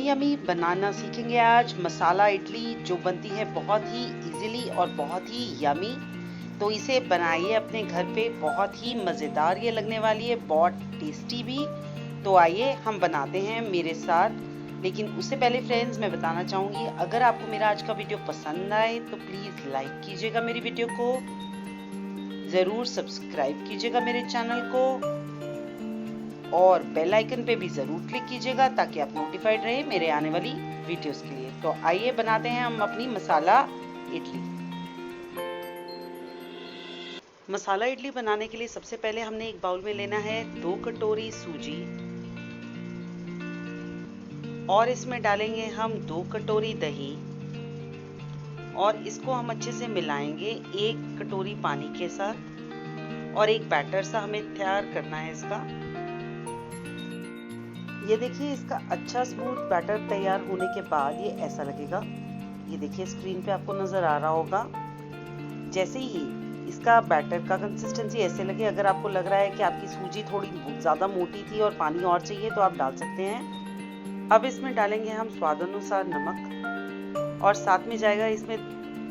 Yummy बनाना सीखेंगे आज मसाला इडली, जो बनती है बहुत ही इजीली और बहुत ही यमी। तो इसे बनाइए अपने घर पे, बहुत ही मज़ेदार ये लगने वाली है, बहुत टेस्टी भी। तो आइए हम बनाते हैं मेरे साथ। लेकिन उससे पहले फ्रेंड्स मैं बताना चाहूँगी, अगर आपको मेरा आज का वीडियो पसंद आए तो प्लीज़ लाइक कीजिएगा मेरी वीडियो को, ज़रूर सब्सक्राइब कीजिएगा मेरे चैनल को और बेल आइकन पे भी ज़रूर क्लिक कीजिएगा ताकि आप नोटिफाइड रहे मेरे आने वाली वीडियोस के लिए। तो आइए बनाते हैं हम अपनी मसाला इडली। मसाला इडली बनाने के लिए सबसे पहले हमने एक बाउल में लेना है 2 कटोरी सूजी और इसमें डालेंगे हम 2 कटोरी दही और इसको हम अच्छे से मिलाएंगे 1 कटोरी पानी के साथ और एक बैटर सा हमें तैयार करना है इसका। ये देखिए इसका अच्छा स्मूथ बैटर तैयार होने के बाद ये ऐसा लगेगा। ये देखिए स्क्रीन पे आपको नजर आ रहा होगा। जैसे ही इसका बैटर का कंसिस्टेंसी ऐसे लगे, अगर आपको लग रहा है कि आपकी सूजी थोड़ी ज़्यादा मोटी थी और पानी और चाहिए तो आप डाल सकते हैं। अब इसमें डालेंगे हम स्वाद अनुसार नमक और साथ में जाएगा इसमें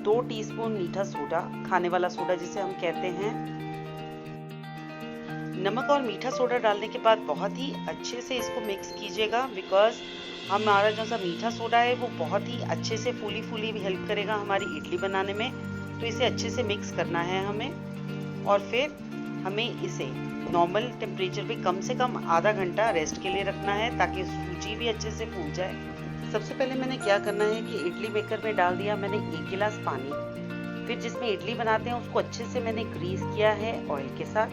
2 टीस्पून मीठा सोडा, खाने वाला सोडा जिसे हम कहते हैं। नमक और मीठा सोडा डालने के बाद बहुत ही अच्छे से इसको मिक्स कीजिएगा, बिकॉज हमारा जो सा मीठा सोडा है वो बहुत ही अच्छे से फूली भी हेल्प करेगा हमारी इडली बनाने में। तो इसे अच्छे से मिक्स करना है हमें और फिर हमें इसे नॉर्मल टेम्परेचर पे कम से कम आधा घंटा रेस्ट के लिए रखना है ताकि सूजी भी अच्छे से फूल जाए। सबसे पहले मैंने क्या करना है कि इडली मेकर में डाल दिया मैंने 1 गिलास पानी। फिर जिसमें इडली बनाते हैं उसको अच्छे से मैंने ग्रीस किया है ऑयल के साथ।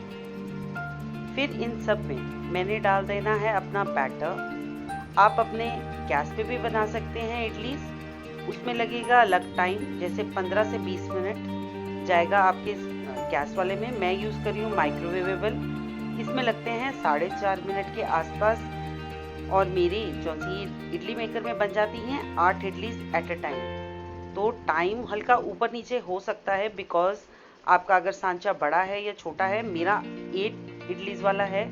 फिर इन सब में मैंने डाल देना है अपना बैटर। आप अपने गैस पे भी बना सकते हैं इडली, उसमें लगेगा अलग टाइम, जैसे 15 से 20 मिनट जाएगा आपके गैस वाले में। मैं यूज़ कर रही हूँ माइक्रोवेवेबल, इसमें लगते हैं 4.5 मिनट के आसपास और मेरी जो सी इडली मेकर में बन जाती हैं 8 इडलीज एट अ टाइम। तो टाइम हल्का ऊपर नीचे हो सकता है, बिकॉज आपका अगर सांचा बड़ा है या छोटा है। मेरा 8 इडलीज वाला है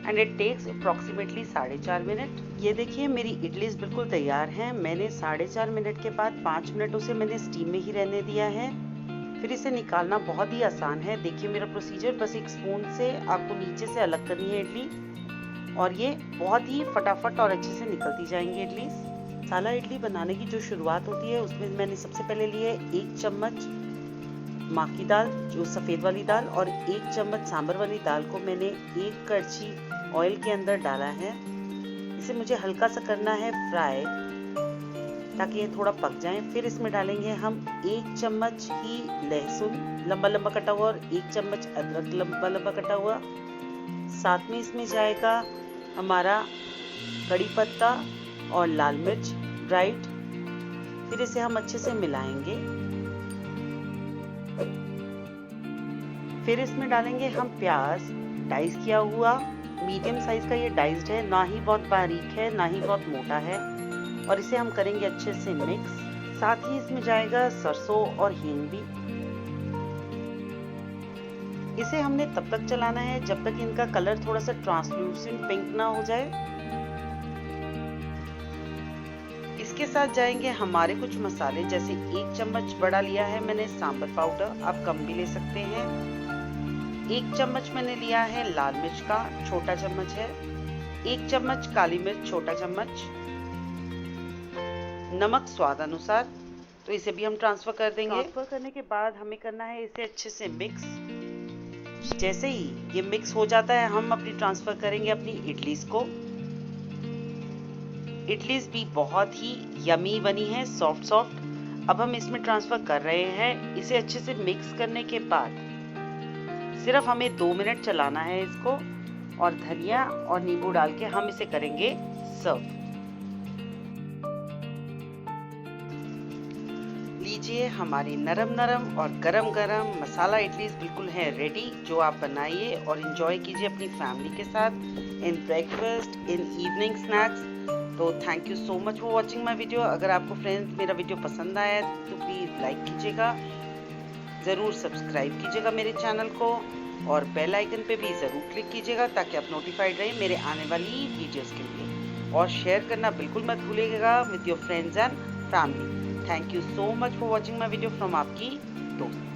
and it takes approximately 4.5 minute. ये देखिए मेरी इडलीज बिल्कुल तैयार हैं। मैंने 4.5 मिनट के बाद 5 मिनट उसे मैंने स्टीम में ही रहने दिया है। फिर इसे निकालना बहुत ही आसान है। देखिए मेरा प्रोसीजर, बस एक स्पून से आपको नीचे से अलग करनी है इडली और ये बहुत ही फटाफट और अच्छे से निकलती जाएंगी इडली। मसाला इडली बनाने की जो शुरुआत होती है उसमें मैंने सबसे पहले लिए 1 चम्मच माँ की दाल, जो सफ़ेद वाली दाल, और 1 चम्मच सांभर वाली दाल को मैंने 1 कड़छी ऑयल के अंदर डाला है। इसे मुझे हल्का सा करना है फ्राई ताकि ये थोड़ा पक जाए। फिर इसमें डालेंगे हम 1 चम्मच ही लहसुन लंबा कटा हुआ और 1 चम्मच अदरक लंबा कटा हुआ। साथ में इसमें जाएगा हमारा कड़ी पत्ता और लाल मिर्च ड्राइड। फिर इसे हम अच्छे से मिलाएंगे। फिर इसमें डालेंगे हम प्याज, डाइस किया हुआ, मीडियम साइज का ये डाइस्ड है, ना ही बहुत बारीक है ना ही बहुत मोटा है, और इसे हम करेंगे अच्छे से मिक्स। साथ ही इसमें जाएगा सरसों और हींग भी। इसे हमने तब तक चलाना है जब तक इनका कलर थोड़ा सा ट्रांसलूसेंट पिंक ना हो जाए। इसके साथ जाएंगे हमारे कुछ मसाले, जैसे 1 चम्मच बड़ा लिया है मैंने सांभर पाउडर, आप कम भी ले सकते हैं। 1 चम्मच मैंने लिया है लाल मिर्च का, छोटा चम्मच है। 1 चम्मच काली मिर्च, छोटा चम्मच। नमक स्वाद अनुसार, तो इसे भी हम ट्रांसफर कर देंगे। ट्रांसफर करने के बाद हमें करना है इसे अच्छे से मिक्स। जैसे ही ये मिक्स हो जाता है हम अपनी ट्रांसफर करेंगे अपनी इडलीज को। इडलीज भी बहुत ही यमी बनी है, सॉफ्ट। अब हम इसमें ट्रांसफर कर रहे हैं। इसे अच्छे से मिक्स करने के बाद सिर्फ हमें 2 मिनट चलाना है इसको और धनिया और नींबू डाल के हम इसे करेंगे सर्व। लीजिए हमारी नरम और गरम मसाला इडलीज बिल्कुल है रेडी, जो आप बनाइए और एंजॉय कीजिए अपनी फैमिली के साथ in breakfast, in evening snacks. तो thank you so much for watching my video. अगर आपको फ्रेंड्स मेरा वीडियो पसंद आया तो प्लीज़ लाइक कीजिएगा, ज़रूर सब्सक्राइब कीजिएगा मेरे चैनल को और बेल आइकन पे भी ज़रूर क्लिक कीजिएगा ताकि आप नोटिफाइड रहे मेरे आने वाली वीडियोस के लिए। और शेयर करना बिल्कुल मत भूलिएगा with your friends and family. Thank you so much for watching my video from आपकी दोस्त।